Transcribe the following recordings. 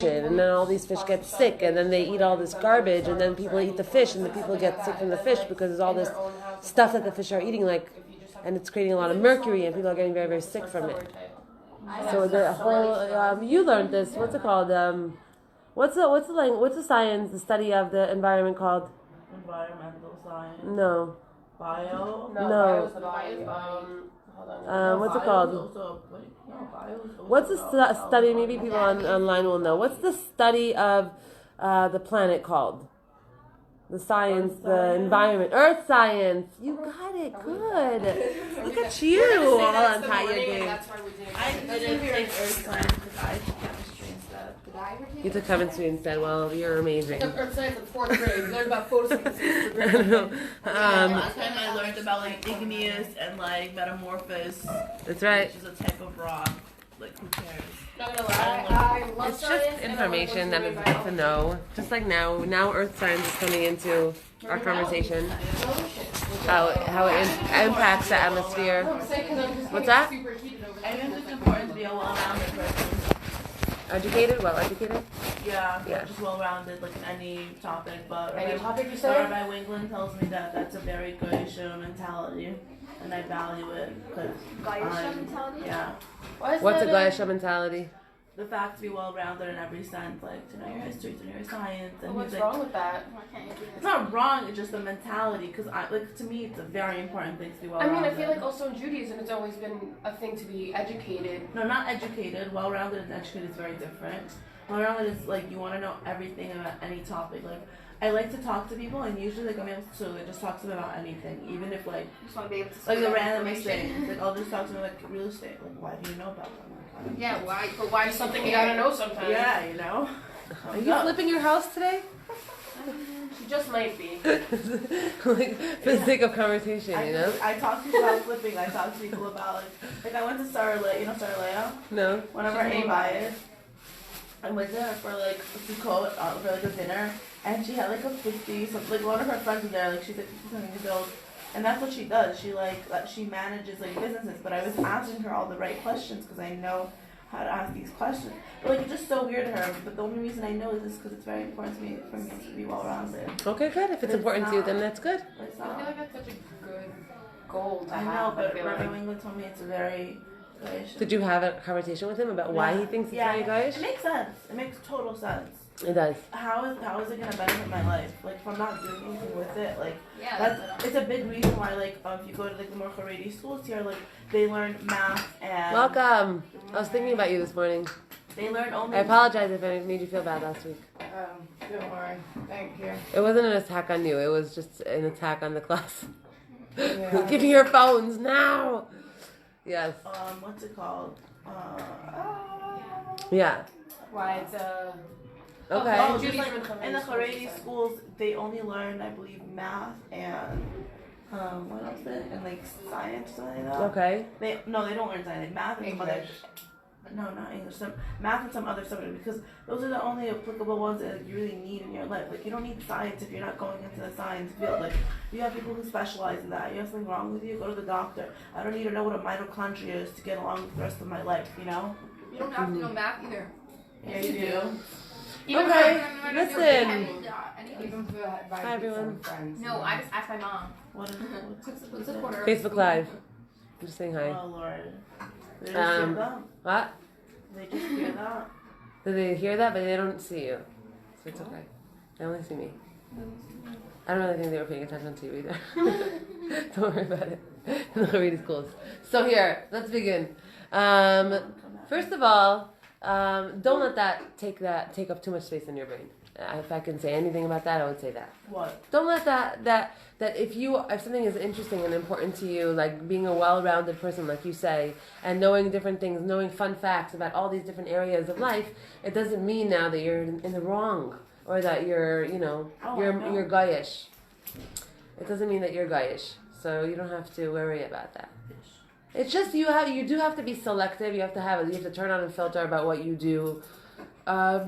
and then all these fish get sick, and then they eat all this garbage, and then people eat the fish, and the people get sick from the fish because there's all this stuff that the fish are eating, and it's creating a lot of mercury, and people are getting very, very sick from it. So the whole you learned this. What's it called? What's the science, the study of the environment called? Environmental science. No. Bio. No. What's it called? What's the study? Maybe people online will know. What's the study of the planet called? The science, the environment, earth science. You got it. Good. Look at you, all on top of your game. I didn't take earth science because I took chemistry instead. You took chemistry instead. Well, you're amazing. Earth science in 4th grade. We learned about photosynthesis. Last time I learned about igneous and metamorphosis. That's right. Which is a type of rock. Who cares? Not gonna lie, I love it's just information that is good to know. Just like now Earth science is coming into our conversation. How it impacts the atmosphere. What's that? I think it's important to be a well-rounded person. Educated? Well educated? Yeah. Just well-rounded, in any topic. But any topic you say? Rabbi Wingland tells me that that's a very good mentality, and I value it because mentality? Yeah. What's a Gaisha mentality? The fact to be well-rounded in every sense, to know your history, to know your science. And what's wrong with that? It's not wrong. It's just a mentality. Because to me, it's a very important thing to be well-rounded. I feel like also in Judaism, it's always been a thing to be educated. No, not educated. Well-rounded and educated is very different. Well-rounded is you want to know everything about any topic. I like to talk to people, and usually I'm able to just talk to them about anything, even if just want to be able to the randomest things. I'll just talk to them real estate. Why do you know about them? Yeah, why? But why is something you gotta know sometimes? Yeah, you know. Are you flipping your house today? She just might be. For the sake of conversation, you know? I talk to people about flipping. I talk to people about I went to Sarah Leah. You know Sarah Leah? No. One of our A-buyers. I went to her for Sukkot for a dinner, and she had a 50 something. One of her friends was there. She's 50-something years old. And that's what she does. She manages businesses. But I was asking her all the right questions because I know how to ask these questions. But it's just so weird to her. But the only reason I know is because it's very important to me for me to be well-rounded. Okay, good. If it's important to you, then that's good. I feel like that's such a good goal to have. I know, but Rabbi Wingland told me it's a very. Did you have a conversation with him about why he thinks it's very goyish? It makes sense. It makes total sense. It does. How is it gonna benefit my life? If I'm not doing anything with it, it's a big reason why if you go to the more Haredi schools here, they learn math and. Welcome. I was thinking about you this morning. They learn only. I apologize if I made you feel bad last week. Don't worry. Thank you. It wasn't an attack on you. It was just an attack on the class. Yeah. Give me your phones now. Yes. What's it called? Yeah. Why it's Okay. In the Haredi schools, they only learn, I believe, math and what else? And science, something like that. Okay. They don't learn science. Math and some other. No, not English. Math and some other subject, because those are the only applicable ones that you really need in your life. You don't need science if you're not going into the science field. You have people who specialize in that. You have something wrong with you, go to the doctor. I don't need to know what a mitochondria is to get along with the rest of my life. You know. You don't have to know math either. Yeah, you do. Okay, listen. Hi everyone. No, I just asked my mom. What's the quarter? Facebook Live. I'm just saying hi. Oh Lord. They just hear that. What? They just hear that. Did they hear that? But they don't see you, so it's okay. They only see me. I don't really think they were paying attention to you either. Don't worry about it. No, read schools. So here, let's begin. First of all, don't let that take up too much space in your brain. If I can say anything about that, I would say that. What? Don't let that if something is interesting and important to you, like being a well-rounded person, like you say, and knowing different things, knowing fun facts about all these different areas of life, it doesn't mean now that you're in the wrong or that you're you're goyish. It doesn't mean that you're goyish, so you don't have to worry about that. It's just you do have to be selective. You have to turn on a filter about what you do.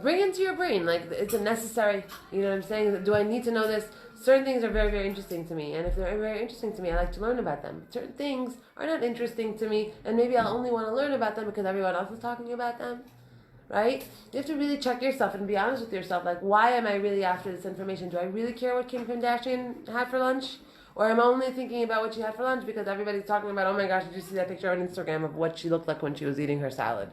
Bring into your brain, it's a necessary, you know what I'm saying? Do I need to know this? Certain things are very, very interesting to me, and if they're very interesting to me, I like to learn about them. Certain things are not interesting to me, and maybe I'll only want to learn about them because everyone else is talking about them, right? You have to really check yourself and be honest with yourself. Like, why am I really after this information? Do I really care what Kim Kardashian had for lunch? Or am I only thinking about what she had for lunch because everybody's talking about, oh my gosh, did you see that picture on Instagram of what she looked like when she was eating her salad?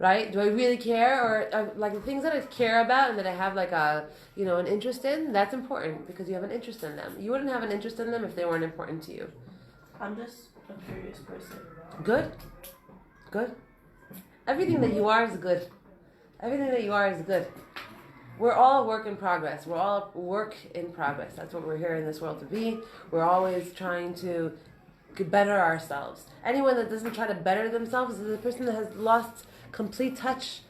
Right? Do I really care? Or like the things that I care about and that I have like a, an interest in, that's important because you have an interest in them. You wouldn't have an interest in them if they weren't important to you. I'm just a curious person. Good. Good. Everything that you are is good. Everything that you are is good. We're all a work in progress. We're all work in progress. That's what we're here in this world to be. We're always trying to better ourselves. Anyone that doesn't try to better themselves is a person that has lost complete touch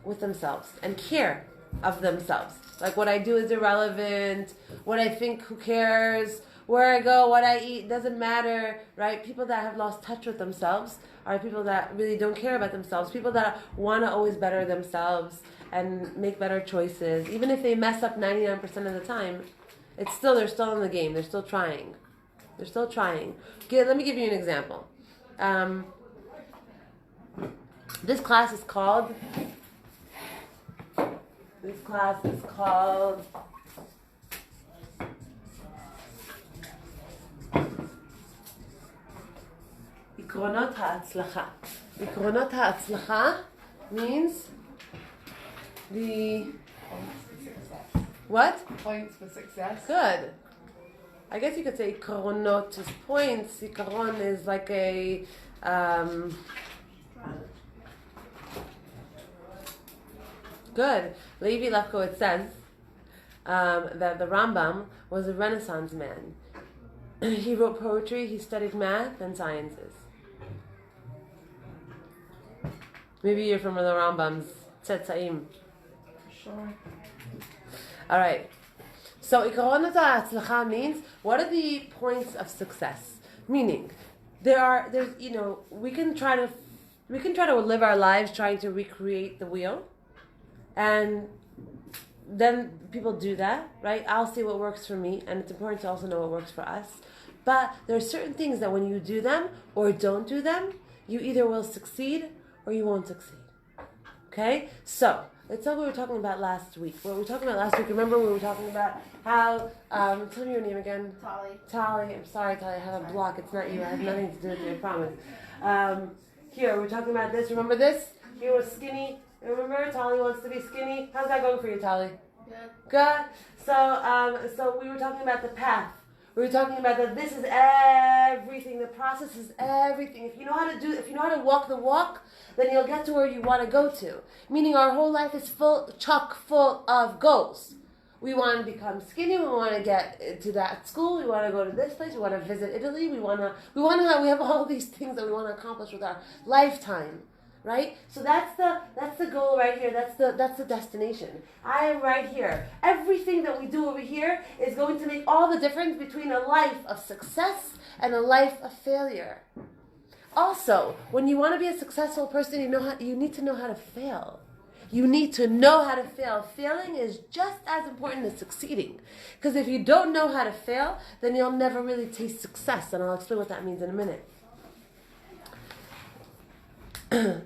with themselves and care of themselves. Like, what I do is irrelevant. What I think, who cares? Where I go, what I eat, doesn't matter, right? People that have lost touch with themselves are people that really don't care about themselves. People that want to always better themselves and make better choices. Even if they mess up 99% of the time, they're still in the game. They're still trying. They're still trying. Let me give you an example. This class is called עקרונות ההצלחה. עקרונות ההצלחה means the what? Points for success. Good. I guess you could say עקרונות is points. עקרון is like a good. Levi Lefkowitz says that the Rambam was a Renaissance man. He wrote poetry, he studied math and sciences. Maybe you're from the Rambam's Tzetzaim. Sure. All right. So, Ikaronot HaAtzlacha means, what are the points of success? Meaning, we can try to live our lives trying to recreate the wheel, and then people do that, right? I'll see what works for me, and it's important to also know what works for us. But there are certain things that when you do them or don't do them, you either will succeed or you won't succeed. Okay? So, let's talk what we were talking about last week. Remember we were talking about how, tell me your name again. Tali. I'm sorry, Tali, I have a block. It's not you. It has nothing to do with you, I promise. Here, we're talking about this. Remember this? You were skinny. Remember, Tali wants to be skinny. How's that going for you, Tali? Good. So we were talking about the path. We were talking about that this is everything. The process is everything. If you know how to walk the walk, then you'll get to where you want to go to. Meaning our whole life is chock full of goals. We want to become skinny. We want to get to that school. We want to go to this place. We want to visit Italy. We have all these things that we want to accomplish with our lifetime. Right? So that's the goal right here. That's the destination. I am right here. Everything that we do over here is going to make all the difference between a life of success and a life of failure. Also, when you want to be a successful person, you need to know how to fail. You need to know how to fail. Failing is just as important as succeeding. Because if you don't know how to fail, then you'll never really taste success. And I'll explain what that means in a minute.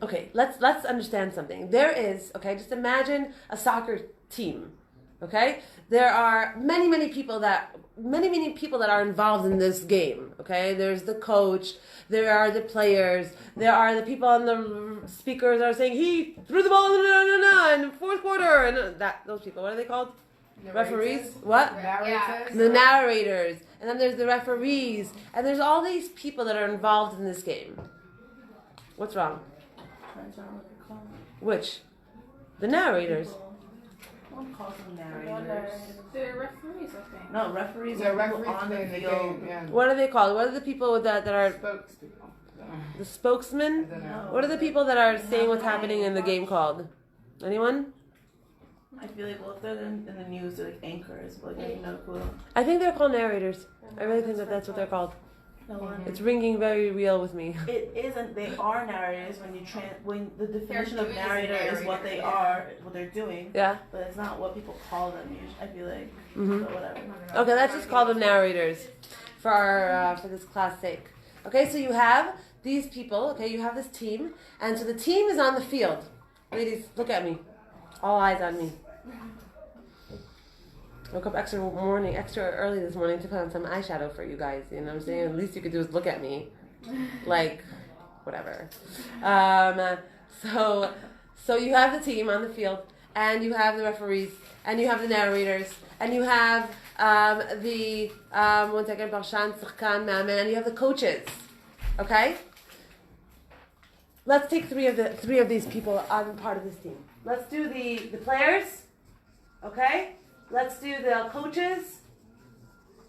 Okay, let's understand something. Just imagine a soccer team. Okay? There are many people that are involved in this game. Okay? There's the coach, there are the players, there are the people on the speakers that are saying he threw the ball in the fourth quarter, and those people, what are they called? Referees? What? Narrators. The narrators. And then there's the referees, and there's all these people that are involved in this game. What's wrong? Which? The narrators. No one calls them narrators. They're referees, I think. No, referees Yeah, are people referees on the playing the field. game, yeah. What are they called? What are the people that are Spokespeople. the spokesmen? I don't know. What are the people that are saying what's happening in the game called? Anyone? I feel like, if they're in the news, they're like anchors, but like, no clue. I think they're called narrators. I really think that's what they're called. No one. It's ringing very real with me. It isn't. They are narrators when the definition of doing is a narrator is what they narrator, are, what they're doing. Yeah? But it's not what people call them. Usually, I feel like. Mm-hmm. So whatever. Okay, let's just call them narrators for this class sake. Okay, so you have these people, okay, you have this team, and so the team is on the field. Ladies, look at me. All eyes on me. Woke up extra early this morning to put on some eyeshadow for you guys. You know what I'm saying? At least you could do is look at me. Like, whatever. So you have the team on the field, and you have the referees, and you have the narrators, and you have the Barshan, Tzachkan, Ma'amen, and you have the coaches. Okay? Let's take three of these people on part of this team. Let's do the players. Okay? Let's do the coaches.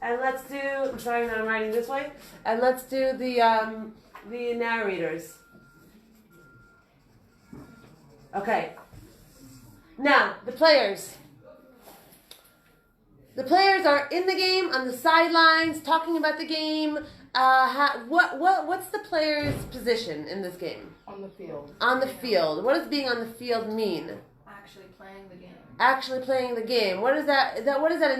And let's do, I'm sorry that I'm writing this way. And let's do the narrators. Okay. Now, the players. The players are in the game, on the sidelines, talking about the game. What's the player's position in this game? On the field. On the field. What does being on the field mean? Actually playing the game. Actually playing the game. What does that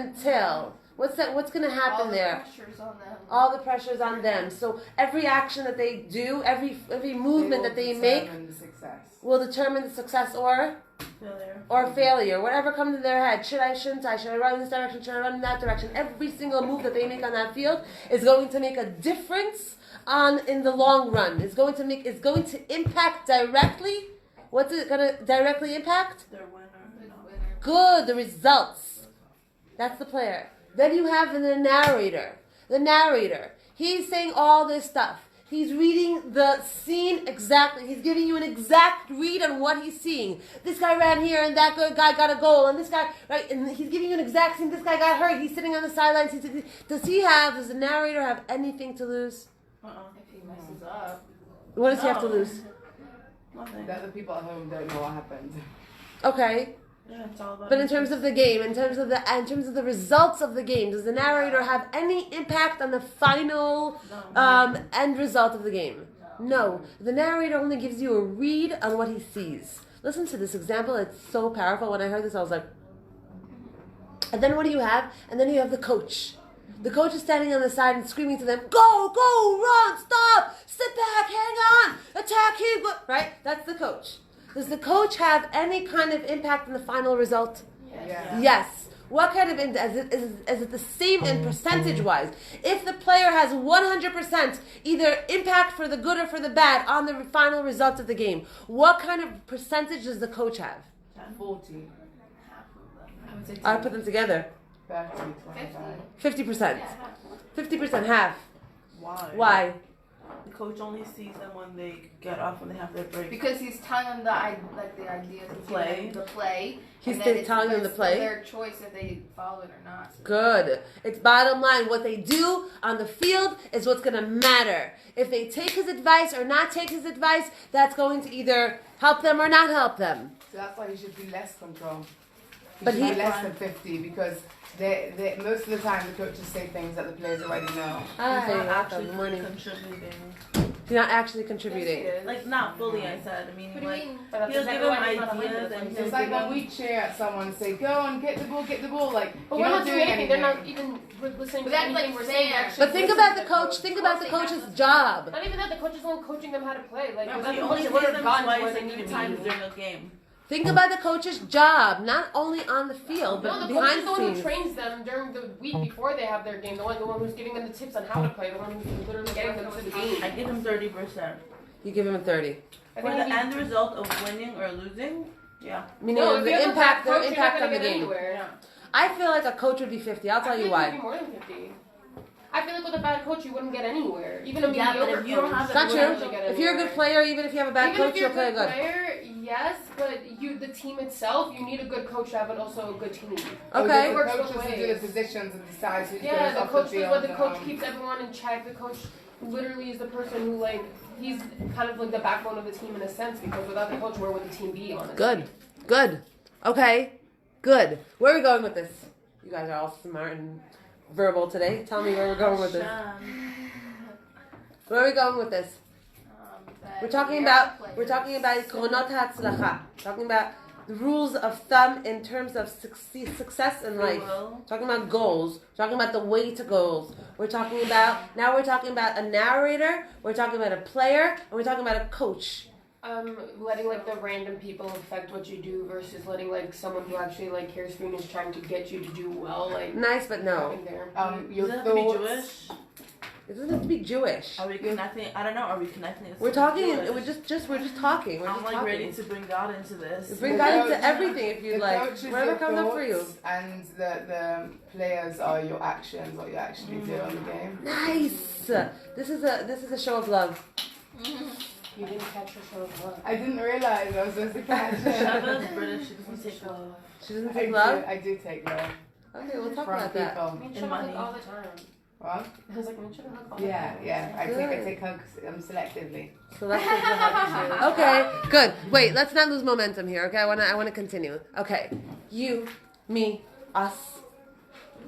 entail? What's going to happen there? All the pressure's on them. All the pressure's on them. So every action that they do, every movement that they make will determine the success or failure. Whatever comes to their head. Should I, shouldn't I? Should I run in this direction? Should I run in that direction? Every single move that they make on that field is going to make a difference in the long run. It's going to impact directly. What's it going to directly impact? Their winner. Good, the results. That's the player. Then you have the narrator. The narrator. He's saying all this stuff. He's reading the scene exactly. He's giving you an exact read on what he's seeing. This guy ran here, and that guy got a goal, and this guy, right? And he's giving you an exact scene. This guy got hurt. He's sitting on the sidelines. Does the narrator have anything to lose? If he messes up. What does he have to lose? Nothing. That the people at home don't know what happened. Okay. Yeah, it's all about But in terms of the game, in terms of the results of the game, does the narrator have any impact on the final end result of the game? No. The narrator only gives you a read on what he sees. Listen to this example. It's so powerful. When I heard this, I was like... And then what do you have? And then you have the coach. The coach is standing on the side and screaming to them, go, run, stop, sit back, hang on, attack him. Right? That's the coach. Does the coach have any kind of impact on the final result? Yeah. Yes. What kind of impact? Is it the same in percentage-wise? If the player has 100% either impact for the good or for the bad on the final result of the game, what kind of percentage does the coach have? 40. I put them together. 30, 25. 50%. 50%, half. Why? Why? The coach only sees them when they get off, when they have their break. Because he's telling them the ideas of the play. He's and then telling them the play. Their choice if they follow it or not. Good. It's bottom line. What they do on the field is what's going to matter. If they take his advice or not take his advice, that's going to either help them or not help them. So that's why he should be less control. But He should he- be less than 50 because they most of the time the coaches say things that the players already know. He's Hi, not actually good morning. contributing. He's not actually contributing. Like, not fully, I said. I mean, What do you like, mean? he'll give them ideas and he'll It's like give when them... we cheer at someone and say, go on, get the ball, like, But you're we're not not doing anything. They're not anything. even listening But to that's anything like we're saying. saying. But think about the coach. Think about the coach's job. Not even that. The coach is the one coaching them how to play. Like, No, without but he the only coach, they sees would have them gotten to where twice they and need three to times be. during a game. Think about the coach's job, not only on the field, but No, the coach behind is the the one who scenes. trains them during the week before they have their game. The one who's giving them the tips on how to play. The one who's literally getting them to the game. I give him 30%. You give him a 30. I For think the if you- end result of winning or losing, yeah. Meaning No, if the you have a impact, bad their coach, you're impact not on the gonna get game. anywhere. I feel like a coach would be 50. I'll tell you I feel like it would why. be more than 50. I feel like with a bad coach, you wouldn't get anywhere. Even a Yeah, but mediocre if you don't coach, have It's not you true. wouldn't actually get If you're a good anywhere. player, even if you have a bad Even coach, if you're you'll play a good good. player, yes, but the team itself, you need a good coach to have and also a good team. Okay. It works The both coaches do ways. the positions and decides who Yeah, goes the off coach the does field. what the and, coach keeps everyone in check. The coach literally is the person who, like, he's kind of like the backbone of the team in a sense, because without the coach, where would the team be, honestly? Good. Okay. Good. Where are we going with this? You guys are all smart and verbal today. Tell me where we're going with this. Where are we going with this? We're talking about Koronot HaHatzlacha. Talking about the rules of thumb in terms of success in life. Talking about goals. Talking about the way to goals. We're talking about a narrator. We're talking about a player, and we're talking about a coach. Letting like the random people affect what you do versus letting like someone who actually like cares for you and is trying to get you to do well, like Nice, but no. having their Does Your it have to be thoughts. Jewish? It doesn't have to be Jewish. Are we connecting? I don't know. Are we connecting? We're talking. Jewish? We're just talking. We're I'm just like talking. ready to bring God into this. Bring The God into coach- everything if you The like. coach is Whatever your comes up for you. thoughts, and the players are your actions, what you actually do on the game. Nice. This is a show of love. you didn't catch your show of love. I didn't realize I was supposed to catch it. Shava's British. She doesn't take love. She doesn't I take do- love. I do take love Okay, we'll talk from about that. people. Me and In Shava money. hug all the time. What? I was like, me and Shava hug all the Yeah, time. yeah. I Good. take hugs selectively. So let's take the hug too. Okay, good. Wait, let's not lose momentum here. Okay, I wanna continue. Okay, you, me, us.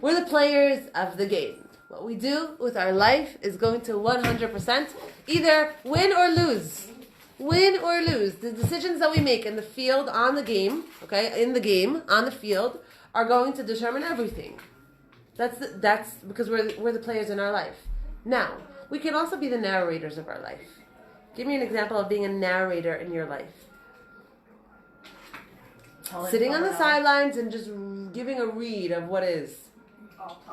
We're the players of the game. What we do with our life is going to 100% either win or lose. Win or lose. The decisions that we make in the field, on the game, okay, in the game, on the field, are going to determine everything. That's because we're the players in our life. Now, we can also be the narrators of our life. Give me an example of being a narrator in your life. Sitting on the sidelines and just giving a read of what is.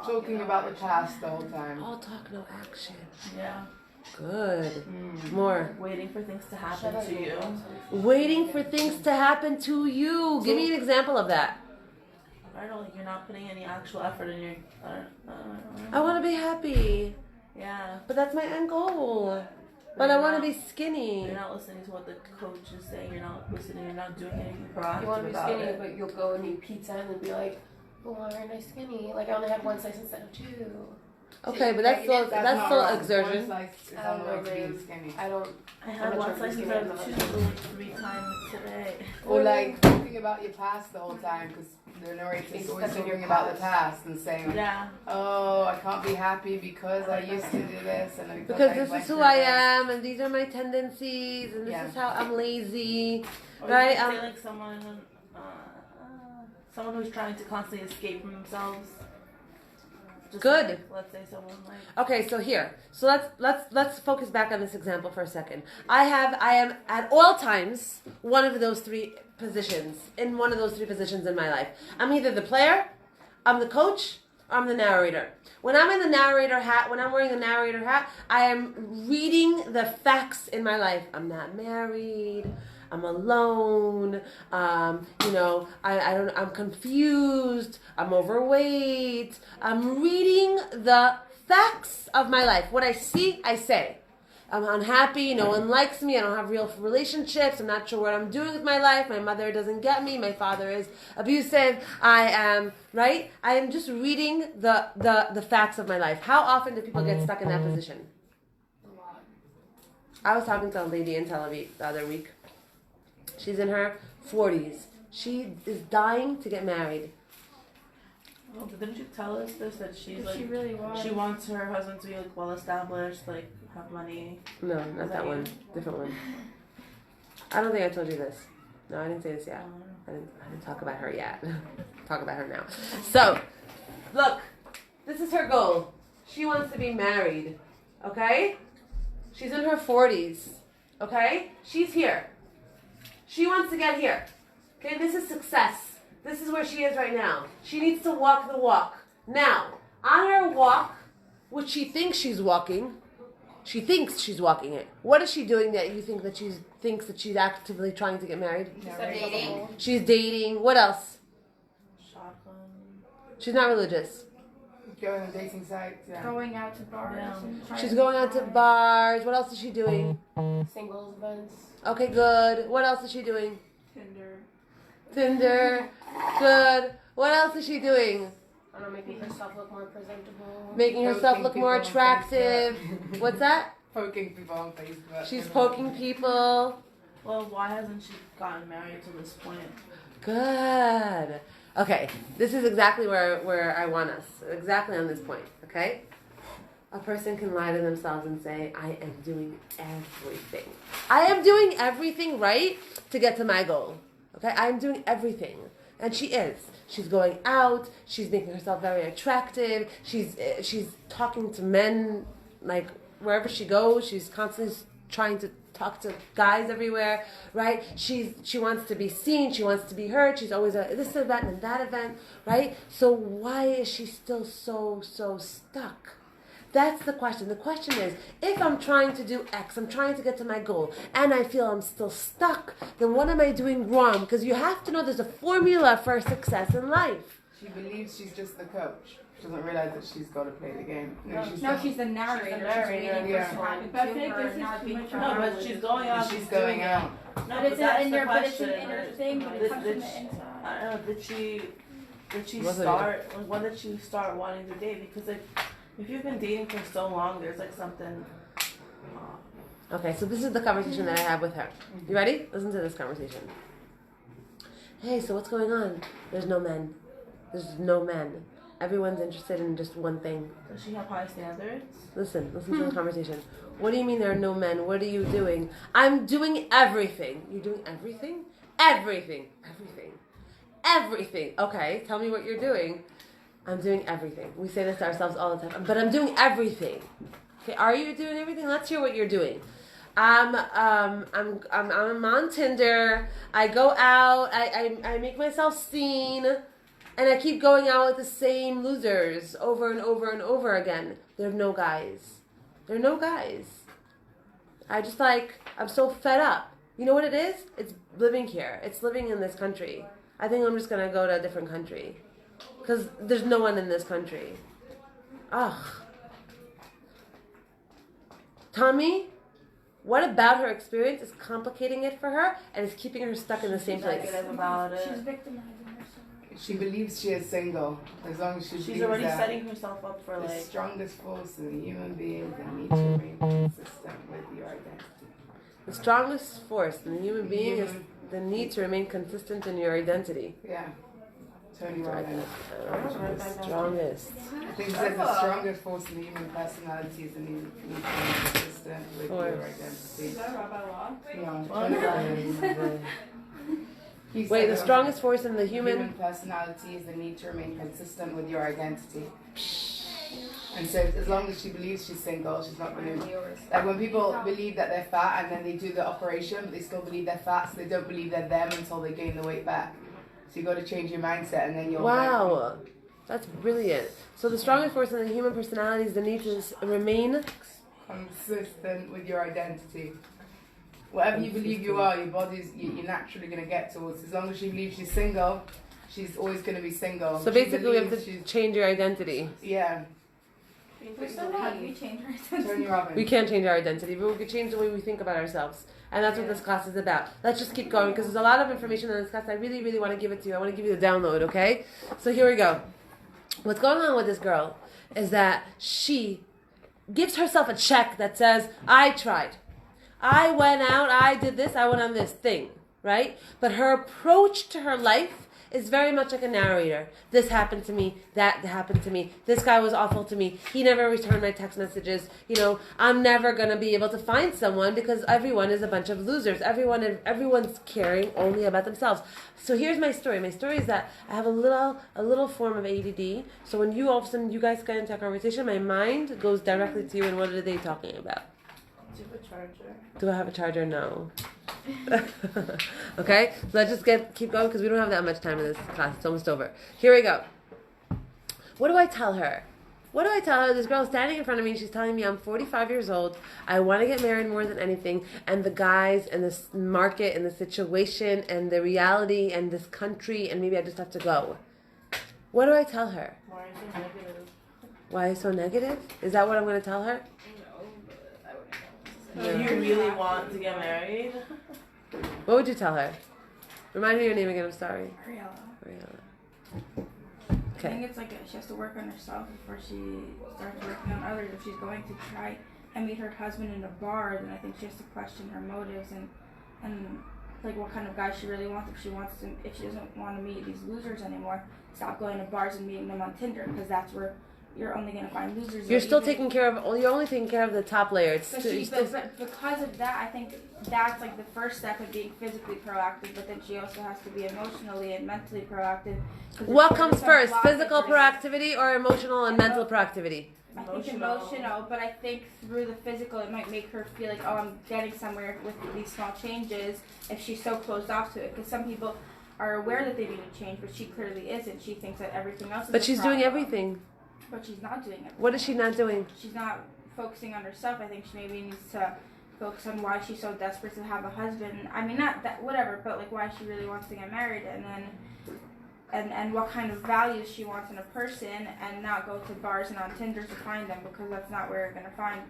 Talking about the past the whole time. All talk, no action. Yeah. Good. More. Waiting for things to happen Shava to you. Waiting for things to happen to you. Give me an example of that. I don't know, like you're not putting any actual effort in your. I want to be happy, Yeah. but that's my end goal. But I want to be skinny. You're not listening to what the coach is saying. You're not listening. You're not doing anything proactive You want to be about skinny, it. but you'll go and eat pizza and then be like, oh, why aren't I skinny? Like, I only had one slice instead of two. Okay, but that's still not still wrong. exertion. One slice is I on don't the way know, to being babe. skinny. I don't. I I'm had not one trying to be slice skinny, of I'm not two like 3 times today. Or like talking about your past the whole time because the narrator's Being always stuck in your talking about the past. past and saying, Yeah. oh, I can't be happy because I used to do this and Because I this went is who through I this." am, and these are my tendencies, and this Yeah. is how I'm lazy. Or Right, you can say um, like someone who's trying to constantly escape from themselves. Just Good. Like, let's say someone like. Okay, so here, so let's focus back on this example for a second. I am at all times one of those three positions in my life. I'm either the player, I'm the coach, or I'm the narrator. When I'm in the narrator hat, when I'm wearing the narrator hat, I am reading the facts in my life. I'm not married. I'm alone. I'm confused. I'm overweight. I'm reading the facts of my life. What I see, I say. I'm unhappy. No one likes me. I don't have real relationships. I'm not sure what I'm doing with my life. My mother doesn't get me. My father is abusive. I am just reading the facts of my life. How often do people get stuck in that position? I was talking to a lady in Tel Aviv the other week. She's in her 40s. She is dying to get married. Oh, didn't you tell us this? That she's like. She really was. She wants her husband to be like well established, like have money. No, not that one. Different one. I don't think I told you this. No, I didn't say this yet. I didn't talk about her yet. Talk about her now. So, look, this is her goal. She wants to be married. Okay? She's in her 40s. Okay? She's here. She wants to get here. Okay? This is success. This is where she is right now. She needs to walk the walk. Now, on her walk, which she thinks she's walking, she thinks she's walking it. What is she doing that you think that she thinks that she's actively trying to get married? Dating. She's dating. What else? Shotgun. She's not religious. Going on dating sites, yeah. Going out to bars. Yeah. And trying She's going out to bars. What else is she doing? Singles events. Okay, good. What else is she doing? Tinder. Tinder. Good. What else is she doing? I don't know, making herself look more presentable. Making herself Poking look people more on attractive. What's that? Poking people on Facebook. She's poking people. Well, why hasn't she gotten married to this point? Good. Okay, this is exactly where I want us. Exactly on this point, okay? A person can lie to themselves and say, I am doing everything. I am doing everything right to get to my goal. Okay? I am doing everything. And she is. She's going out. She's making herself very attractive. She's talking to men, like, wherever she goes. She's constantly trying to talk to guys everywhere, right? She wants to be seen. She wants to be heard. She's always at this event and that event, right? So why is she still so stuck? That's the question. The question is, if I'm trying to do X, I'm trying to get to my goal, and I feel I'm still stuck, then what am I doing wrong? Because you have to know there's a formula for success in life. She believes she's just the coach. She doesn't realize that she's got to play the game. She's the narrator. She's the narrator. Yeah. But she's going out. She's going out. No, But it's that's in the there, but it's question. an inner thing, but it comes from the inside. I don't know, did she Wasn't start, like, when did she start wanting to date? Because like, if you've been dating for so long, there's like something. Okay, so this is the conversation that I have with her. You ready? Listen to this conversation. Hey, so what's going on? There's no men. There's no men. Everyone's interested in just one thing. Does she have high standards? Listen to the conversation. What do you mean there are no men? What are you doing? I'm doing everything. You're doing everything? Everything. Okay, tell me what you're doing. I'm doing everything. We say this to ourselves all the time. But I'm doing everything. Okay, are you doing everything? Let's hear what you're doing. I'm on Tinder. I go out. I make myself seen. And I keep going out with the same losers over and over and over again. There are no guys. I'm just I'm so fed up. You know what it is? It's living here. It's living in this country. I think I'm just going to go to a different country. Because there's no one in this country. Ugh. Tommy, what about her experience is complicating it for her and is keeping her stuck in the same place? Negative about it. She's victimizing herself. She believes she is single. As long as she She's believes already that setting herself up for the like. strongest force in the human being that need to remain consistent with your identity. The strongest force in the human being is the need to remain consistent in your identity. Yeah. Tony Robbins. The strongest. I think he says the strongest force in the human personality is the need to remain consistent with your identity. Is that Rabbi Law? No, Tony Robbins. He Wait, said the strongest force in the human personality is the need to remain consistent with your identity. And so as long as she believes she's single, she's not going to... Like when people believe that they're fat and then they do the operation, but they still believe they're fat, so they don't believe they're them until they gain the weight back. So you got to change your mindset and then you'll... Wow. That's brilliant. So the strongest force in the human personality is the need to remain... consistent with your identity. Whatever you believe you are, your body's... You're naturally going to get towards. As long as she believes she's single, she's always going to be single. So basically we have to change your identity. Yeah. How do you change her identity? Tony Robbins. We can't change our identity, but we can change the way we think about ourselves. And that's what this class is about. Let's just keep going because there's a lot of information in this class. I really, really want to give it to you. I want to give you the download, okay? So here we go. What's going on with this girl is that she gives herself a check that says, I tried. I went out, I did this, I went on this thing, right? But her approach to her life is very much like a narrator. This happened to me, that happened to me, this guy was awful to me, he never returned my text messages, I'm never going to be able to find someone because everyone is a bunch of losers. Everyone's caring only about themselves. So here's my story. My story is that I have a little form of ADD. So when all of a sudden you guys get into a conversation, my mind goes directly to you and what are they talking about? Do you have a charger? Do I have a charger? No. Okay, so let's just keep going because we don't have that much time in this class. It's almost over. Here we go. What do I tell her? This girl is standing in front of me and she's telling me I'm 45 years old. I want to get married more than anything. And the guys and this market and the situation and the reality and this country and maybe I just have to go. What do I tell her? Why are you so negative? Why so negative? Is that what I'm going to tell her? Do you really want to get married? What would you tell her? Remind me your name again, I'm sorry. Ariella. I Okay. think it's she has to work on herself before she starts working on others. If she's going to try and meet her husband in a bar, then I think she has to question her motives and what kind of guy she really wants. If she doesn't want to meet these losers anymore, stop going to bars and meeting them on Tinder because that's where you're only going to find losers. You're only taking care of the top layer. But because of that, I think that's the first step of being physically proactive, but then she also has to be emotionally and mentally proactive. What comes first, physical proactivity or emotional and mental proactivity? I think emotional, but I think through the physical, it might make her feel like, oh, I'm getting somewhere with these small changes if she's so closed off to it. Because some people are aware that they need to change, but she clearly isn't. She thinks that everything else is But she's doing everything. But she's not doing everything. What is she not doing? She's not focusing on herself. I think she maybe needs to focus on why she's so desperate to have a husband. I mean, not that, whatever, but like why she really wants to get married, and then and what kind of values she wants in a person, and not go to bars and on Tinder to find them, because that's not where you're gonna find.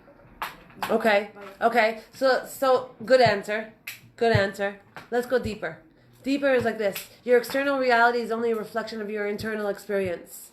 Okay. Okay. So good answer. Good answer. Let's go deeper. Deeper is like this. Your external reality is only a reflection of your internal experience.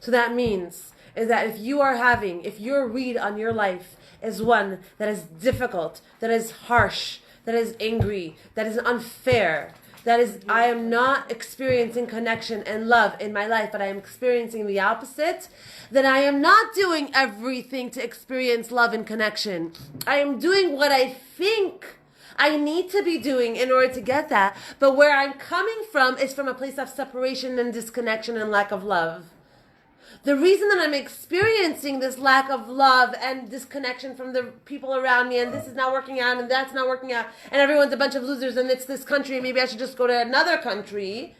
So that means is that if your read on your life is one that is difficult, that is harsh, that is angry, that is unfair, that is, I am not experiencing connection and love in my life, but I am experiencing the opposite, then I am not doing everything to experience love and connection. I am doing what I think I need to be doing in order to get that. But where I'm coming from is from a place of separation and disconnection and lack of love. The reason that I'm experiencing this lack of love and disconnection from the people around me, and this is not working out, and that's not working out, and everyone's a bunch of losers, and it's this country, and maybe I should just go to another country,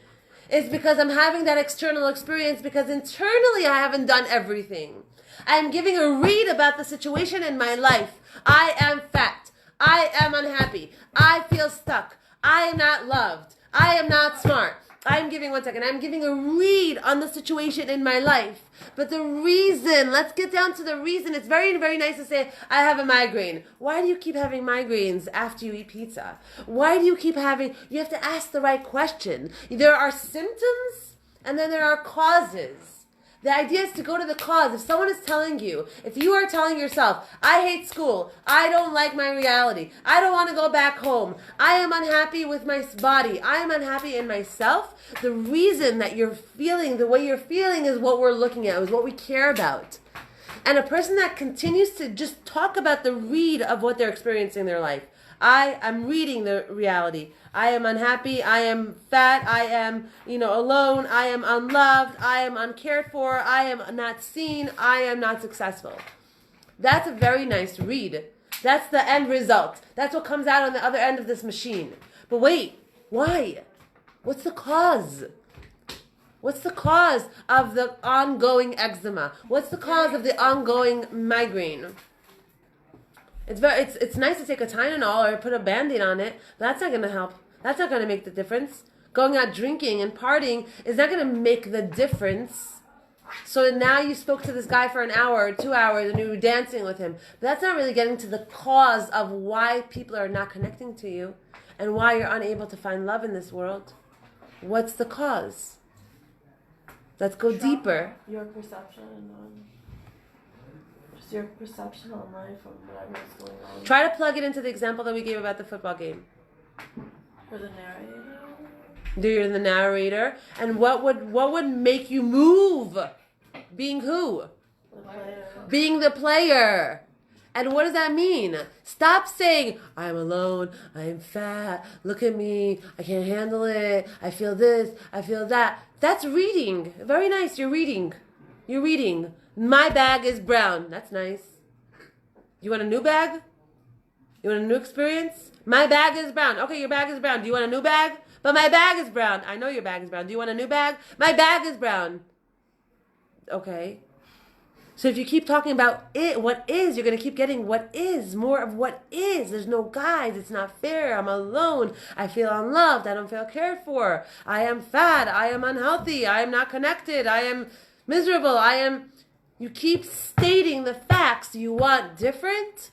is because I'm having that external experience because internally I haven't done everything. I'm giving a read about the situation in my life. I am fat. I am unhappy. I feel stuck. I am not loved. I am not smart. I'm giving a read on the situation in my life. But the reason, let's get down to the reason. It's very, very nice to say, I have a migraine. Why do you keep having migraines after you eat pizza? Why do you keep having, you have to ask the right question. There are symptoms and then there are causes. The idea is to go to the cause. If someone is telling you, if you are telling yourself, I hate school, I don't like my reality, I don't want to go back home, I am unhappy with my body, I am unhappy in myself, the reason that you're feeling the way you're feeling is what we're looking at, is what we care about. And a person that continues to just talk about the read of what they're experiencing in their life. I am reading the reality. I am unhappy. I am fat. I am, alone. I am unloved. I am uncared for. I am not seen. I am not successful. That's a very nice read. That's the end result. That's what comes out on the other end of this machine. But wait, why? What's the cause? What's the cause of the ongoing eczema? What's the cause of the ongoing migraine? It's nice to take a Tylenol or put a Band-Aid on it, but that's not going to help. That's not going to make the difference. Going out drinking and partying is not going to make the difference. So now you spoke to this guy for an hour or 2 hours and you were dancing with him. But that's not really getting to the cause of why people are not connecting to you and why you're unable to find love in this world. What's the cause? Let's go deeper. Your perception your perception on life or whatever is going on. Try to plug it into the example that we gave about the football game. For the narrator? You're the narrator. And what would make you move? Being who? The player. Being the player. And what does that mean? Stop saying, I'm alone, I'm fat, look at me, I can't handle it, I feel this, I feel that. That's reading. Very nice, you're reading. You're reading. My bag is brown. That's nice. You want a new bag? You want a new experience? My bag is brown. Okay, your bag is brown. Do you want a new bag? But my bag is brown. I know your bag is brown. Do you want a new bag? My bag is brown. Okay. So if you keep talking about it, what is, you're going to keep getting what is, more of what is. There's no guides. It's not fair. I'm alone. I feel unloved. I don't feel cared for. I am fat. I am unhealthy. I am not connected. I am miserable. You keep stating the facts. You want different?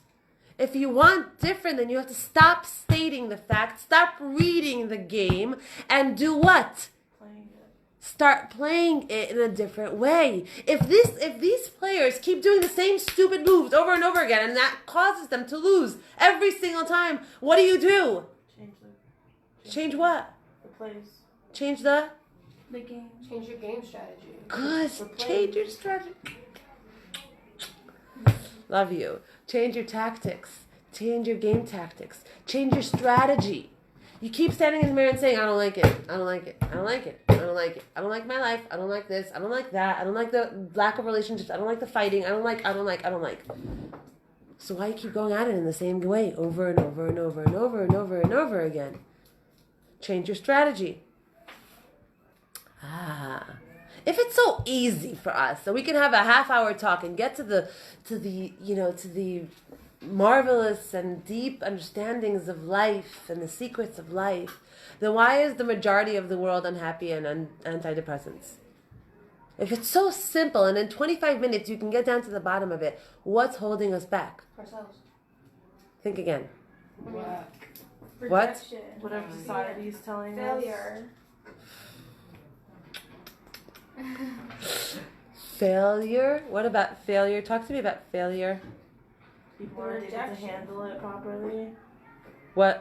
If you want different, then you have to stop stating the facts, stop reading the game, and do what? Playing it. Start playing it in a different way. If these players keep doing the same stupid moves over and over again, and that causes them to lose every single time, what do? Change what? The plays. Change the game. Change your game strategy. Good. Change your strategy. Love you. Change your tactics. Change your game tactics. Change your strategy. You keep standing in the mirror and saying, I don't like it. I don't like it. I don't like it. I don't I don't like my life. I don't like this. I don't like that. I don't like the lack of relationships. I don't like the fighting. I don't like. So why you keep going at it in the same way over and over and over and over and over and over again? Change your strategy. If it's so easy for us, so we can have a half-hour talk and get to the marvelous and deep understandings of life and the secrets of life, then why is the majority of the world unhappy and antidepressants? If it's so simple and in 25 minutes you can get down to the bottom of it, what's holding us back? Ourselves. Think again. Work. Rejection. Whatever society is telling Failure. Failure? What about failure? Talk to me about failure. People aren't able to handle it properly.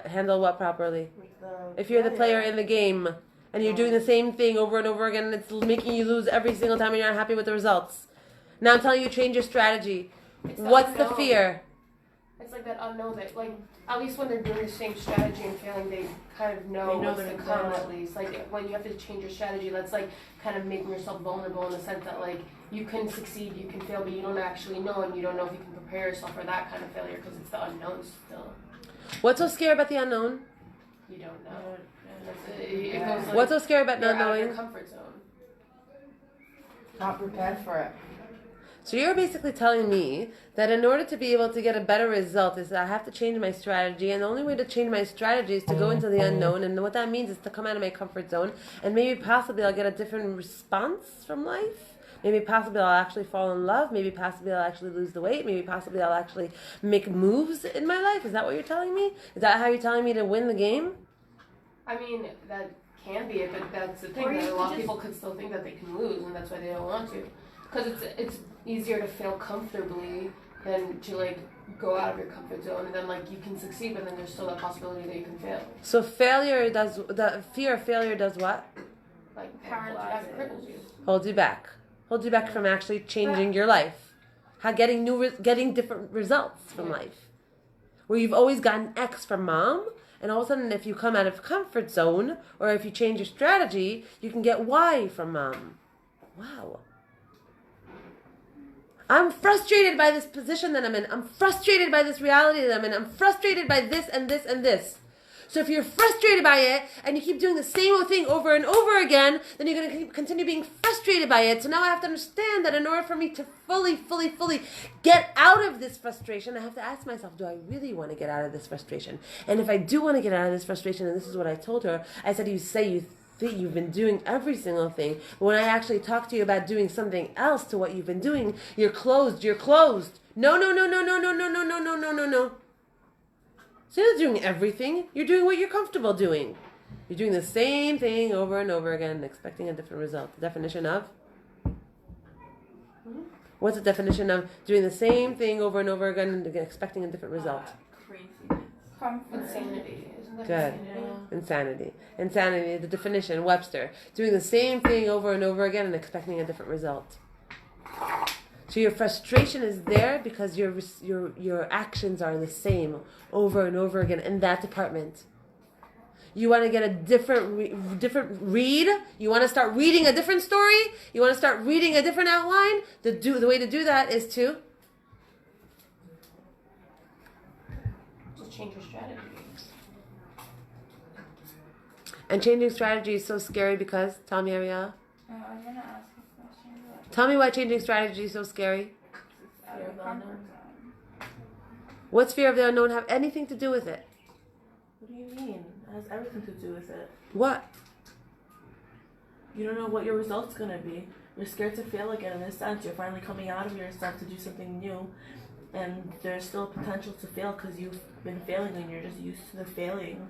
Handle what properly? Like the If you're the player failure. in the game and you're doing the same thing over and over again and it's making you lose every single time and you're not happy with the results. Now I'm telling you, change your strategy. It's What's the unknown. fear? It's like that unknown that, like, at least when they're doing the same strategy and failing, they kind of know They know what's they're to come gonna- at least. Like, when you have to change your strategy, that's like kind of making yourself vulnerable in the sense that, like, you can succeed, you can fail, but you don't actually know, and you don't know if you can prepare yourself for that kind of failure because it's the unknown still. What's so scary about the unknown? You don't know. Yeah. It goes, like, What's so scary about you're not out of your knowing? comfort zone. Not prepared for it. So you're basically telling me that in order to be able to get a better result is that I have to change my strategy, and the only way to change my strategy is to go into the unknown, and what that means is to come out of my comfort zone, and maybe possibly I'll get a different response from life. Maybe possibly I'll actually fall in love. Maybe possibly I'll actually lose the weight. Maybe possibly I'll actually make moves in my life. Is that what you're telling me? Is that how you're telling me to win the game? I mean, that can be it, but that's the thing, Or you that a could lot of just- people could still think that they can lose, and that's why they don't want to. Because it's easier to fail comfortably than to, like, go out of your comfort zone, and then, like, you can succeed, but then there's still that possibility that you can fail. So failure does, the fear of failure does what? Like, Paralyzes. that cripples you. Hold you back. Hold you back from actually changing your life. Getting different results from life. Where you've always gotten X from mom, and all of a sudden if you come out of comfort zone, or if you change your strategy, you can get Y from mom. Wow. I'm frustrated by this position that I'm in. I'm frustrated by this reality that I'm in. I'm frustrated by this and this and this. So if you're frustrated by it and you keep doing the same old thing over and over again, then you're going to continue being frustrated by it. So now I have to understand that in order for me to fully get out of this frustration, I have to ask myself, do I really want to get out of this frustration? And if I do want to get out of this frustration, and this is what I told her, I said, you say you think you've been doing every single thing, but when I actually talk to you about doing something else to what you've been doing, you're closed. No. So you're not doing everything. You're doing what you're comfortable doing. You're doing the same thing over and over again, expecting a different result. The definition of? What's the definition of doing the same thing over and over again and expecting a different result? Craziness. Comfort. Insanity. Isn't that Good. insanity? Insanity, the definition, Webster. Doing the same thing over and over again and expecting a different result. So your frustration is there because your actions are the same over and over again in that department. You want to get a different read? You want to start reading a different story? You want to start reading a different outline? The way to do that is to Just change your strategy. and changing strategy is so scary because tell me, Ariel. I was gonna ask a question, but Tell me why changing strategy is so scary. it's out of comfort zone. What's fear of the unknown have anything to do with it? What do you mean? It has everything to do with it. What? You don't know what your result's gonna be. You're scared to fail again in a sense. You're finally coming out of yourself to do something new. And there's still potential to fail because you've been failing and you're just used to the failing.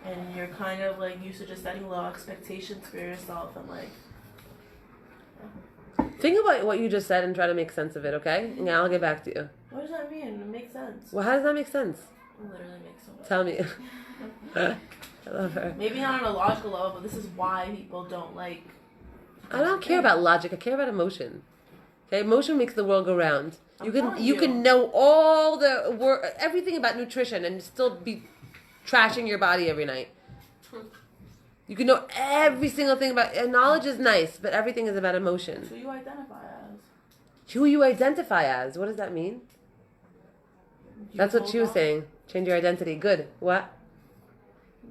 And you're kind of like used to just setting low expectations for yourself and like Think about what you just said and try to make sense of it, okay? And I'll get back to you. what does that mean? It makes sense. Well, how does that make sense? It literally makes so much Tell me. I love her. Maybe not on a logical level, but this is why people don't like. I don't care about logic. I care about emotion. Okay, emotion makes the world go round. You I'm telling you can know all the everything about nutrition and still be trashing your body every night. You can know every single thing about, and knowledge is nice, but everything is about emotion. Who you identify as. Who you identify as. What does that mean? That's what she was saying. Change your identity. Good. What?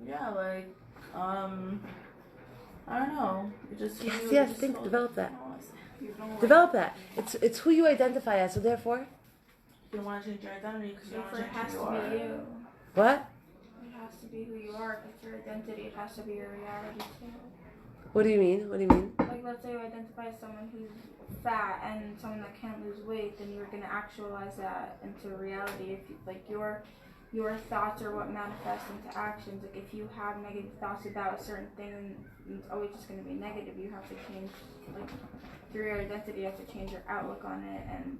Yeah, like, I don't know. Yes, think, develop that. Develop that. It's who you identify as, so therefore? You don't want to change your identity because you don't want to It change has who to you are. be you. What? It has to be who you are. If it's your identity, it has to be your reality too. What do you mean? What do you mean? Like, let's say you identify as someone who's fat and someone that can't lose weight, then you're gonna actualize that into reality. If you, like your thoughts are what manifest into actions. Like if you have negative thoughts about a certain thing, then it's always just gonna be negative. You have to change, like through your identity, you have to change your outlook on it. And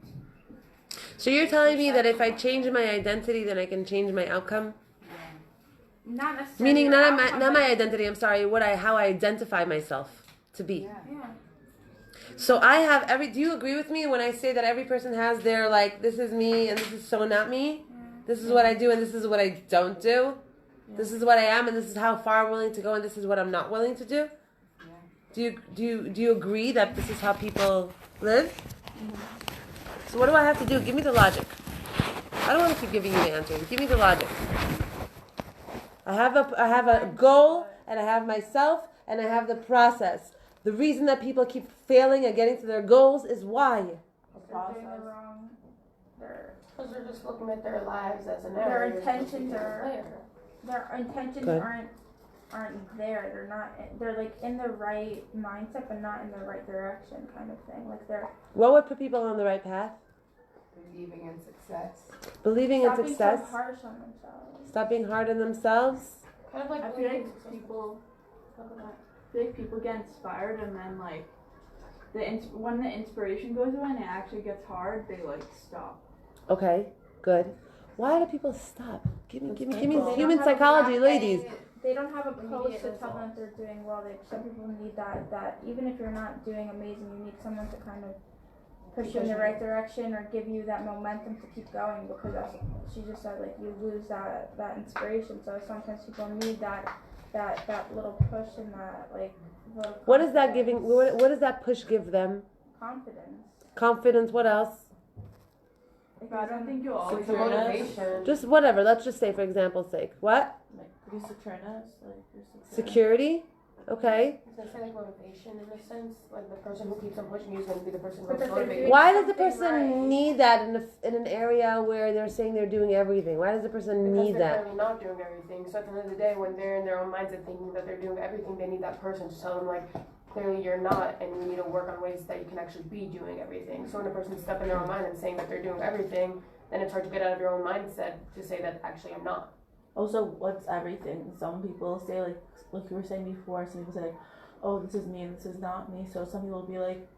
so you're telling me that if I change my identity, then I can change my outcome? not necessarily. Meaning your not outcome, my identity. I'm sorry. How I identify myself to be. Yeah. So I have do you agree with me when I say that every person has their, like, this is me and this is so not me? This is what I do and this is what I don't do? This is what I am and this is how far I'm willing to go and this is what I'm not willing to do? Do you agree that this is how people live? So what do I have to do? Give me the logic. I don't want to keep giving you the answers. Give me the logic. I have a goal and I have myself and I have the process. The reason that people keep failing at getting to their goals is why? They're doing the wrong. Because they're just looking at their lives as an Their error. intentions aren't there. They're not. They're like in the right mindset, but not in the right direction, kind of thing. Like they're. What would put people on the right path? Believing in success. Believing in Stop success. being so harsh on themselves. Stop being hard on themselves. Kind of like I feel like people get inspired and then like when the inspiration goes away and it actually gets hard, they like stop. Okay, good. Why do people stop? Give me They human don't have psychology, a- ladies. They don't have a coach Immediate to tell them results. if they're doing well. Some people need that even if you're not doing amazing, you need someone to kind of push you in the right direction or give you that momentum to keep going, because she just said, like, you lose that inspiration. So sometimes people need that little push and that, like, What is that giving? What does that push give them? confidence. Confidence. What else? But I don't think you'll always It's a motivation. Just whatever. Let's just say, for example's sake, what? Like, could be secureness, like, you're secure. Security. Okay. Does it say like motivation in a sense? Like the person who keeps on pushing you is going to be the person But who's if they're motivated. doing Why does the something person right. need that in an area where they're saying they're doing everything? Why does the person Because need they're that? clearly not doing everything. So at the end of the day, when they're in their own mindset thinking that they're doing everything, they need that person to tell them, like, clearly you're not, and you need to work on ways that you can actually be doing everything. So when a person's stuck in their own mind and saying that they're doing everything, then it's hard to get out of your own mindset to say that actually I'm not. Also, what's everything? Some people say, like you were saying before, some people say, like, oh, this is me and this is not me. So some people will be like,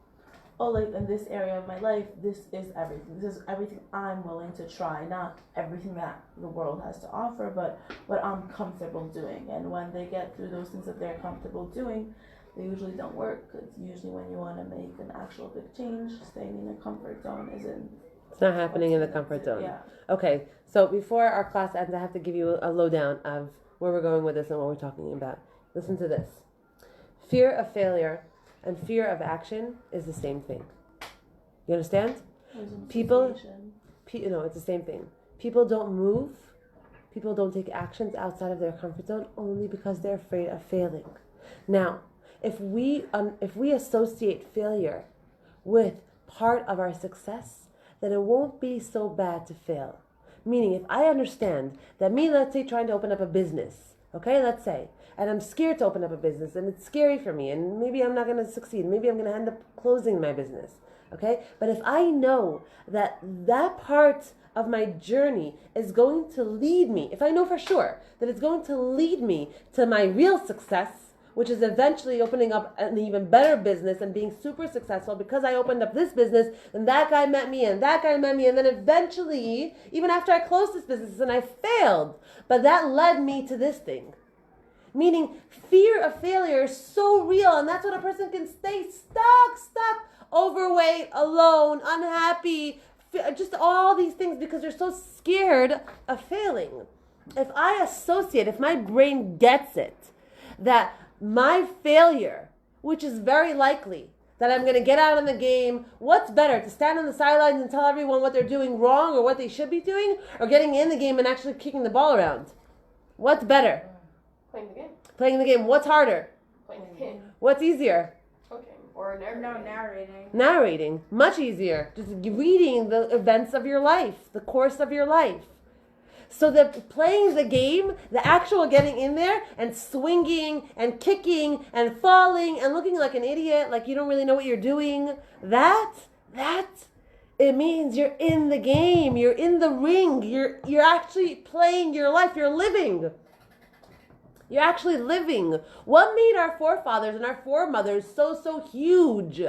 oh, like, in this area of my life, this is everything. This is everything I'm willing to try. Not everything that the world has to offer, but what I'm comfortable doing. And when they get through those things that they're comfortable doing, they usually don't work. Because usually when you want to make an actual big change, staying in your comfort zone isn't. It's not happening in the comfort zone. Yeah. Okay, so before our class ends, I have to give you a lowdown of where we're going with this and what we're talking about. Listen to this. Fear of failure and fear of action is the same thing. You understand? People, it's the same thing. People don't move. People don't take actions outside of their comfort zone only because they're afraid of failing. Now, if we associate failure with part of our success, then it won't be so bad to fail. Meaning, if I understand that let's say, trying to open up a business, okay, let's say, and I'm scared to open up a business, and it's scary for me, and maybe I'm not going to succeed, maybe I'm going to end up closing my business, okay? But if I know that part of my journey is going to lead me, if I know for sure that it's going to lead me to my real success, which is eventually opening up an even better business and being super successful because I opened up this business and that guy met me and that guy met me, and then eventually, even after I closed this business and I failed, but that led me to this thing. Meaning, fear of failure is so real, and that's when a person can stay stuck, overweight, alone, unhappy, just all these things because they're so scared of failing. If my brain gets it, that my failure, which is very likely that I'm going to get out of the game, what's better, to stand on the sidelines and tell everyone what they're doing wrong or what they should be doing, or getting in the game and actually kicking the ball around? What's better? Playing the game. Playing the game. What's harder? Playing the game. What's easier? Coaching. Or narrating. No, narrating. Narrating. Much easier. Just reading the events of your life, the course of your life. So that playing the game, the actual getting in there and swinging and kicking and falling and looking like an idiot, like you don't really know what you're doing, that, it means you're in the game, you're in the ring, you're actually playing your life, you're living. You're actually living. What made our forefathers and our foremothers so huge?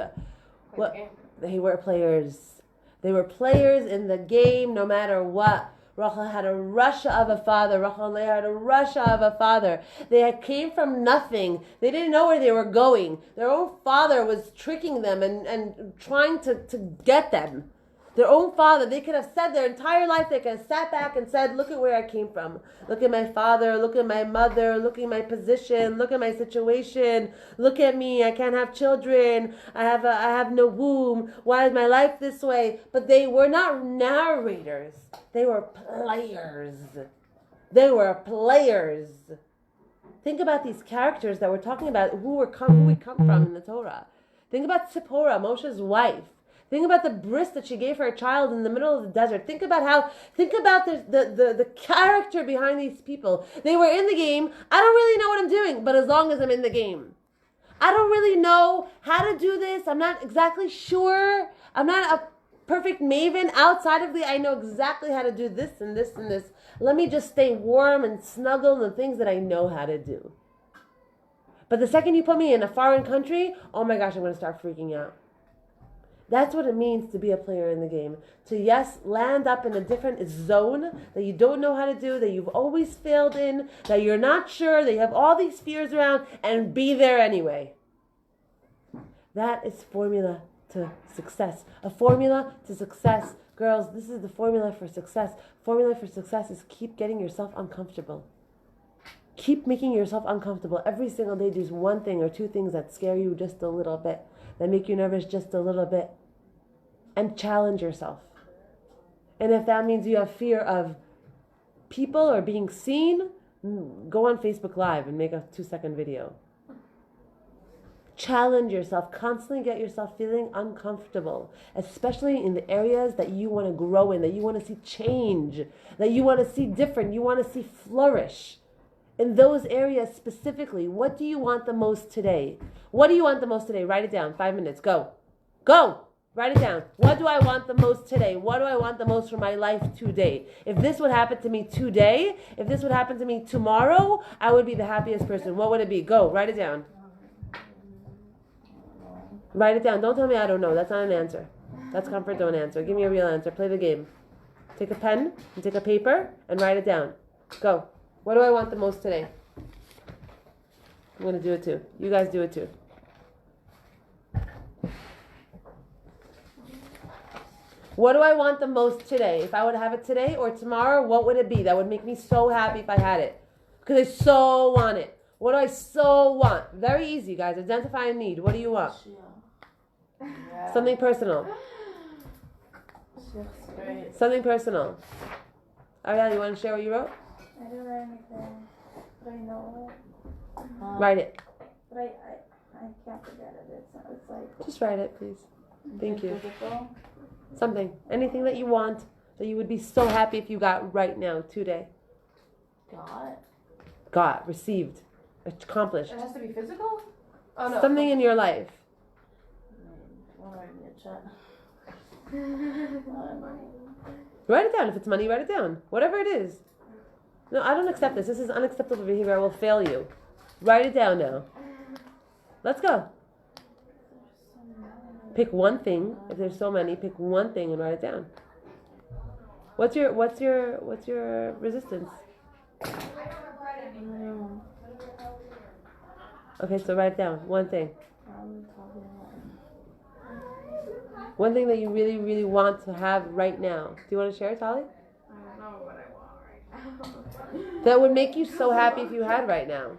What? They were players. They were players in the game no matter what. Rachel had a Russia of a father. Rachel and Leah had a Russia of a father. They came from nothing. They didn't know where they were going. Their own father was tricking them and trying to get them. Their own father, they could have said their entire life, they could have sat back and said, look at where I came from. Look at my father, look at my mother, look at my position, look at my situation, look at me, I can't have children, I have no womb, why is my life this way? But they were not narrators, they were players. They were players. Think about these characters that we're talking about, who we come from in the Torah. Think about Zipporah, Moshe's wife. Think about the bris that she gave her child in the middle of the desert. Think about the character behind these people. They were in the game. I don't really know what I'm doing, but as long as I'm in the game. I don't really know how to do this. I'm not exactly sure. I'm not a perfect maven. Outside of I know exactly how to do this and this and this. Let me just stay warm and snuggle in the things that I know how to do. But the second you put me in a foreign country, oh my gosh, I'm going to start freaking out. That's what it means to be a player in the game. To, yes, land up in a different zone that you don't know how to do, that you've always failed in, that you're not sure, that you have all these fears around, and be there anyway. That is formula to success. A formula to success. Girls, this is the formula for success. Formula for success is keep getting yourself uncomfortable. Keep making yourself uncomfortable. Every single day, do one thing or two things that scare you just a little bit, that make you nervous just a little bit, and challenge yourself. And if that means you have fear of people or being seen, go on Facebook Live and make a 2-second video. Challenge yourself. Constantly get yourself feeling uncomfortable, especially in the areas that you want to grow in, that you want to see change, that you want to see different, you want to see flourish. In those areas specifically, what do you want the most today? What do you want the most today? Write it down. 5 minutes. Go. Go. Write it down. What do I want the most today? What do I want the most for my life today? If this would happen to me today, if this would happen to me tomorrow, I would be the happiest person. What would it be? Go. Write it down. Write it down. Don't tell me I don't know. That's not an answer. That's comfort zone answer. Give me a real answer. Play the game. Take a pen and take a paper and write it down. Go. What do I want the most today? I'm going to do it too. You guys do it too. What do I want the most today? If I would have it today or tomorrow, what would it be? That would make me so happy if I had it. Because I so want it. What do I so want? Very easy, guys. Identify a need. What do you want? Yeah. Something personal. Something personal. Ariel, you want to share what you wrote? I didn't write anything, but I know it. Write it. But I can't forget it. It's like... Just write it, please. Thank you. Physical. Something. Anything that you want, that you would be so happy if you got right now, today. Got. Received. Accomplished. It has to be physical? Oh no. Something in your life. Write it down. If it's money, write it down. Whatever it is. No, I don't accept this. This is unacceptable behavior. I will fail you. Write it down now. Let's go. Pick one thing. If there's so many, pick one thing and write it down. What's your resistance? Okay, so write it down. One thing. One thing that you really, really want to have right now. Do you want to share it, Tali? I don't know what I want right now. That would make you so happy if you had right now.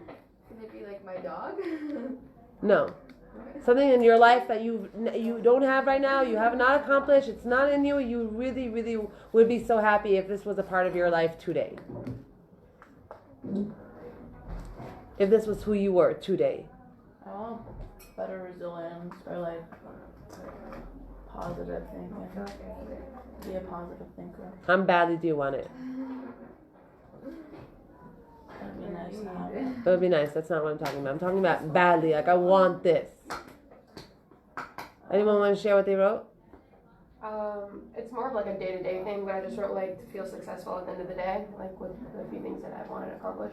To make Be like my dog. No. Something in your life that you don't have right now, you have not accomplished, it's not in you, you really, really would be so happy if this was a part of your life today. If this was who you were today. I want better resilience or like positive thinking. Be a positive thinker. How badly do you want it? That'd be nice to have it. That would be nice. That's not what I'm talking about. I'm talking about badly. Like, I want this. Anyone want to share what they wrote? It's more of like a day-to-day thing, but I just wrote like to feel successful at the end of the day, like with a few things that I wanted to accomplish.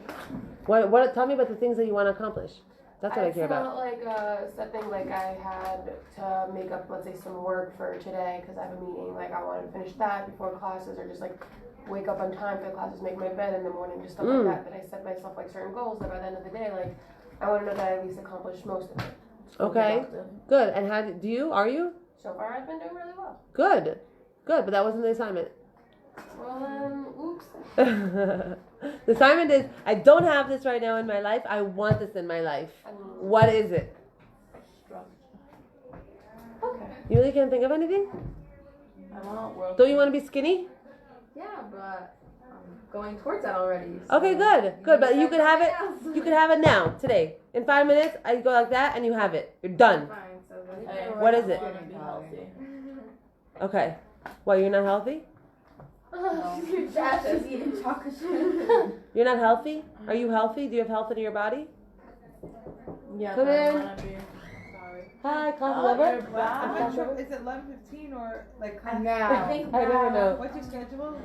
What? Tell me about the things that you want to accomplish. That's what I care about. It's not like something like I had to make up, let's say, some work for today because I have a meeting. Like I wanted to finish that before classes, or just like wake up on time for the classes, make my bed in the morning, just stuff like that. That I set myself like certain goals that by the end of the day, like I want to know that I at least accomplished most of it. Okay, good. And how do you? Are you? So far, I've been doing really well. Good. But that wasn't the assignment. Well, oops. The assignment is, I don't have this right now in my life. I want this in my life. What is it? Okay. You really can't think of anything? I want world. Don't you want to be skinny? Yeah, but I'm going towards that already. So Okay, good. But you could have it. else. You could have it now, today. In 5 minutes, I go like that, and you have it. You're done. Fine, so Hey, What is it? I want to be healthy. Okay. What? You're not healthy? She's eating chocolate. You're not healthy? Are you healthy? Do you have health in your body? Yeah, Come but I in. want to be. Hi, class is Oh, over. you're back. I'm not sure. Is it 11:15 or like? Now. I don't know. What's your schedule?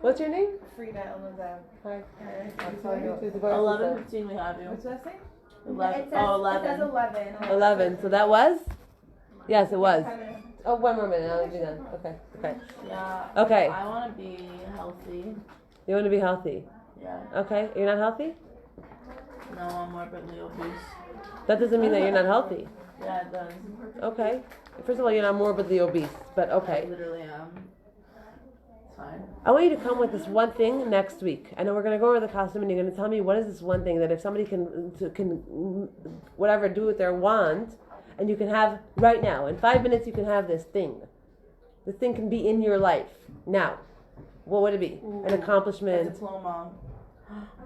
What's your name? Frida Elizabeth. Hi. 11:15 we have you. What's that say? 11. It says, Oh, It says 11. 11. 11. So that was? Yes, it was. Oh, one more minute. I'll be done. Okay. Yeah. Okay. I want to be healthy. You want to be healthy. Yeah. Okay. You're not healthy? No, I'm morbidly obese. That doesn't mean that you're not healthy. Yeah, it does. Okay. First of all, you're not morbidly obese, but I okay. literally am. It's fine. I want you to come with this one thing next week. I know we're going to go over the costume and you're going to tell me what is this one thing that if somebody can whatever, do with their wand, and you can have right now. In 5 minutes, you can have this thing. This thing can be in your life now. What would it be? An A accomplishment. diploma.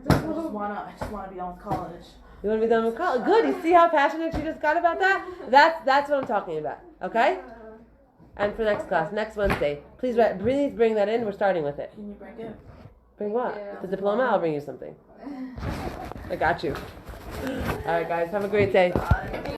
I just wanna be done with college. You want to be done with college? Good. You see how passionate she just got about that? That's what I'm talking about. Okay? And for next class, next Wednesday, please bring that in. We're starting with it. Can you bring it? Bring what? The diploma? I'll bring you something. I got you. All right, guys. Have a great day.